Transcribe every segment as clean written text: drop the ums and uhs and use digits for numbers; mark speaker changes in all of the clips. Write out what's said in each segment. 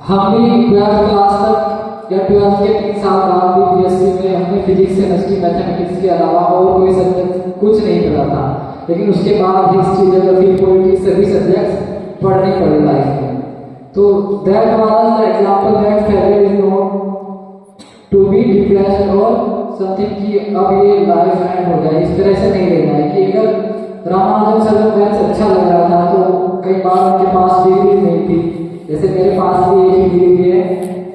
Speaker 1: हम भी 12th class तक या 12th के 3 साल बाद भी बीएससी में हमने फिजिक्स केमिस्ट्री मैथमेटिक्स के अलावा और कोई सब्जेक्ट कुछ नहीं पढ़ा था, लेकिन उसके बाद हिस्ट्री ज्योग्राफी पॉलिटिक्स सभी सब्जेक्ट्स पढ़ने पड़े लाइफ में। तो that was the example that failure is not to be depressed और समथिंग कि अब ये लाइफ एंड हो गया, इस तरह से नहीं लेना है कि अगर रामानुजन सर को मैथ्स अच्छा लग रहा था तो कई बार उनके पास डिग्री नहीं थी। जैसे मेरे पास भी एक डिग्री है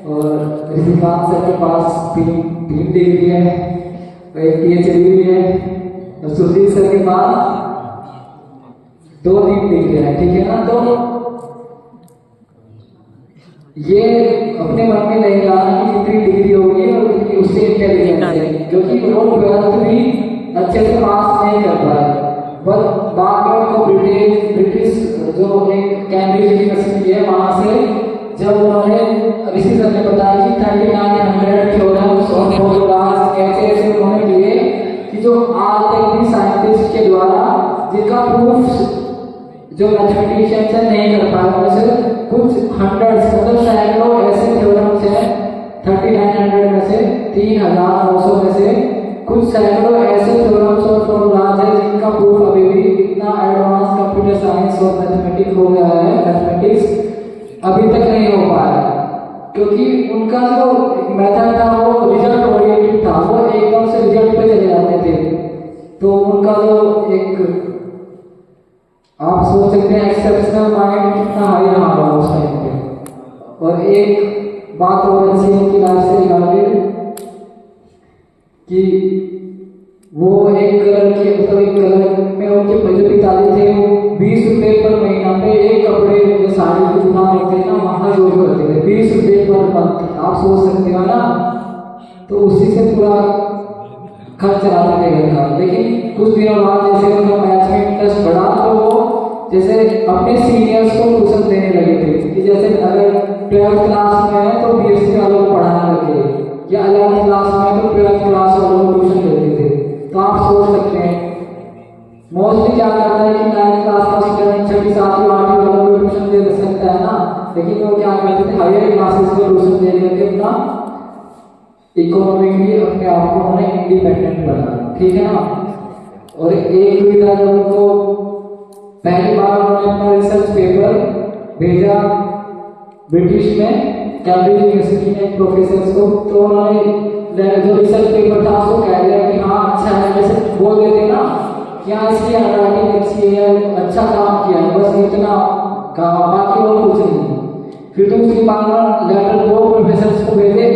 Speaker 1: और ऋषिकांत सर के पास तीन डिग्री है, एक पीएचडी भी है और सुरजीत सर के पास 2-3 डिग्री है, ठीक है ना। तो ये अपने मन में नहीं लाना कि जितनी डिग्री होगी और जितनी उससे इंटेलिजेंस है, क्योंकि वो 12th भी अच्छे से पास नहीं कर पाए। बट बाद में उनको ब्रिटिश जो एक कैम्ब्रिज यूनिवर्सिटी है वहां से जब उन्होंने ऋषि सर ने बताया कि 3900 थ्योरम्स और फॉर्मूलाज ऐसे उन्होंने लिए कि जो आज तक भी साइंटिस्ट के द्वारा जिनका प्रूफ जो मैथमेटिशियंस नहीं कर पाए, उनमें से कुछ हंड्रेड्स मतलब सैकड़ों ऐसे थ्योरम्स हैं 3900 में से 3900 में से कुछ सैकड़ों ऐसे थ्योरम्स और फॉर्मूलाज हैं जिनका प्रूफ अभी भी इतना एडवांस कंप्यूटर साइंस और मैथमेटिक्स हो गया है, मैथमेटिक्स अभी तक नहीं हो पाया, क्योंकि उनका जो मेथड था वो रिजल्ट ओरिएंटेड था, वो एकदम से रिजल्ट पे चले जाते थे। तो उनका जो एक आप सोच सकते हैं एक्सेप्शनल माइंड कितना हाई रहा होगा उस टाइम पे। और एक बात और अच्छी है कि लाइफ से रिगार्डेड कि वो एक कलर के मतलब एक कलर में उनके जो पिताजी थे वो 20 रुपए पर महीना पे एक कपड़े जो साड़ी की दुकान होते हैं ना वहां यूज करते थे, 20 रुपए पर मंथ, आप सोच सकते हो ना। तो उसी से पूरा खर्च चलाते थे घर का। लेकिन कुछ दिनों बाद जैसे उनका मैथ्स में इंटरेस्ट बढ़ा तो वो जैसे अपने सीनियर्स को ट्यूशन देने लगे थे कि जैसे अगर 12th क्लास में है तो बीएससी वालों को पढ़ाने लगे, या 11th क्लास में तो 12th क्लास वालों को ट्यूशन देते थे। तो आप सोच सकते हैं मोस्टली क्या करता है कि 9th क्लास का स्टूडेंट 6वीं 7वीं 8वीं वालों को ट्यूशन दे सकता है ना, लेकिन वो क्या करते थे हायर क्लासेस में ट्यूशन दे करके अपना इकोनॉमिकली अपने आप को उन्होंने इंडिपेंडेंट बना, ठीक है ना। और एक भी था जब उनको पहली बार उन्होंने अपना रिसर्च पेपर भेजा ब्रिटिश में कैम्ब्रिज यूनिवर्सिटी में प्रोफेसर को, तो उन्होंने जो रिसर्च पेपर था उसको कह दिया कि हाँ अच्छा है, जैसे बोल देते ना क्या इसकी हैंडराइटिंग अच्छी है, अच्छा काम किया है, बस इतना कहा, बाकी और कुछ नहीं। फिर दूसरी बार लेटर 2 प्रोफेसर को भेजे,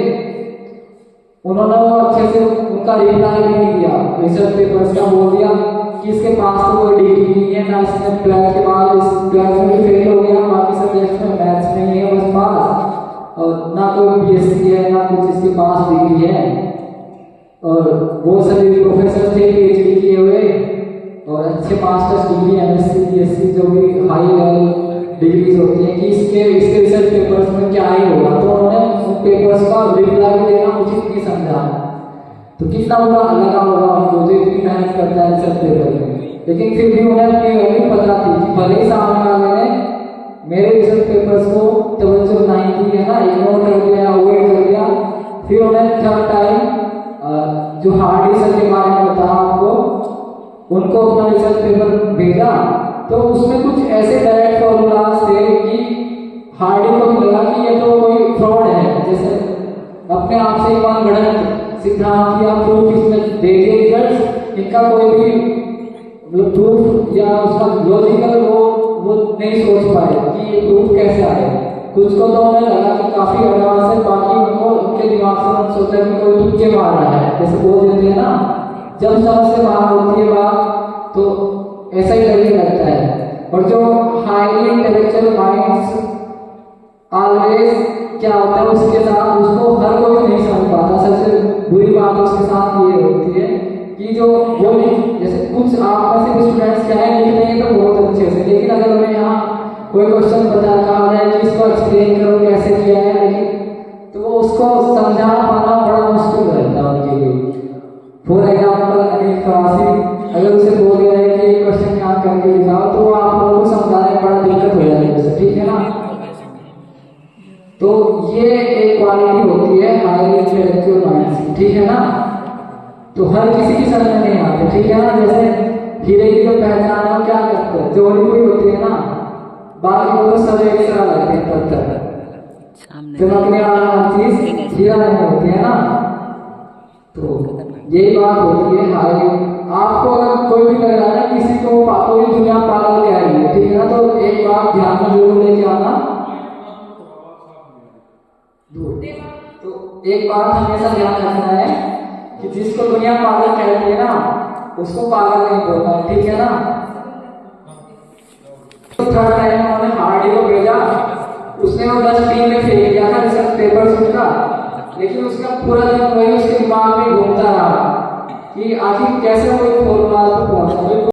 Speaker 1: उन्होंने वो अच्छे से उनका रिप्लाई नहीं दिया रिसर्च पेपर्स का, बोल दिया कि इसके पास तो कोई डिग्री नहीं है, ना इसने 12th के बाद इस 12th में फेल हो गया, बाकी सब्जेक्ट्स में मैथ्स में ही है बस पास, और ना कोई बीएससी है ना कुछ इसके पास डिग्री है। और वो सभी प्रोफेसर थे पीएचडी किए हुए और अच्छे मास्टर्स डिग्री एमएससी बीएससी जो भी हाई लेवल डिग्रीज होती हैं कि इसके रिसर्च पेपर्स में क्या ही होगा। तो उन्होंने उन पेपर्स का रिप्लाई देना उचित नहीं समझा। तो कितना बुरा लगा होगा उनको जो इतनी मेहनत करता है रिसर्च पेपर में, लेकिन फिर भी उन्हें अपनी वैल्यू पता थी कि भले ही सामने वाले ने मेरे रिसर्च पेपर्स को तवज्जो नहीं दी है ना, इग्नोर कर दिया, अवॉइड कर दिया। फिर उन्हें थर्ड टाइम जो हार्डी सर के बारे में बताया आपको, उनको अपना रिसर्च पेपर भेजा तो उसमें कुछ ऐसे डायरेक्ट फॉर्मूलाज थे कि हार्डी को लगा कि ये तो कोई फ्रॉड है, जैसे अपने आप से मान गणित सिद्धांत या प्रूफ इसमें दे दिए रिजल्ट, इनका कोई भी मतलब प्रूफ या उसका लॉजिकल वो नहीं सोच पाए कि ये प्रूफ कैसे आए। कुछ को तो उन्हें लगा कि काफी एडवांस है, बाकी उनको उनके दिमाग से उन्होंने सोचा कि कोई तुक्के मार रहा है, जैसे बोल देते हैं ना, जब समझ से बाहर होती है बात तो ऐसा ही लगने लगता है। और जो हाईली इंटेलेक्चुअल माइंड्स ऑलवेज क्या होता है उसके साथ उसको हर कोई नहीं समझ पाता। सबसे बुरी बात उसके साथ ये होती है कि जो वो जैसे कुछ आप में से स्टूडेंट्स क्या है लिख लेंगे तो बहुत अच्छे से, लेकिन अगर हमें यहाँ कोई क्वेश्चन बता कहा जाए कि इसको एक्सप्लेन करो कैसे किया है, लेकिन तो वो उसको समझा पाना बड़ा मुश्किल रहता है उनके लिए। फॉर एग्जाम्पल अनिल फरासी अगर उसे बोल दिया है कि ये क्वेश्चन यहाँ करके दिखाओ तो आप लोगों को समझाने में बड़ा दिक्कत हो जाएगी, ठीक है ना। तो ये एक क्वालिटी होती है हाई इंटेलेक्चुअल माइंड की, ठीक है ना। तो हर किसी की समझ में नहीं आती, ठीक है ना। जैसे हीरे की जो पहचान है वो क्या करते हैं, जोड़ी हुई होती है ना, बाकी वो तो सब एक तरह लगते हैं पत्थर, चमकने वाला चीज हीरा नहीं होती है ना। तो यही बात होती है हाई। आपको अगर कोई भी लग रहा है किसी को पूरी दुनिया पागल कह रही है, ठीक है ना, तो एक बात ध्यान में जरूर लेके आना, तो एक बात हमेशा ध्यान रखना है कि जिसको दुनिया पागल कहती है ना उसको पागल नहीं बोलना है, ठीक है ना। तो थर्ड टाइम उन्होंने हार्डी को भेजा, उसने वो डस्टबिन में फेंक दिया था रिसर्च पेपर उसका, लेकिन उसका पूरा दिन वही उसके दिमाग में घूमता रहा कि आखिर कैसे कोई फॉर्मूला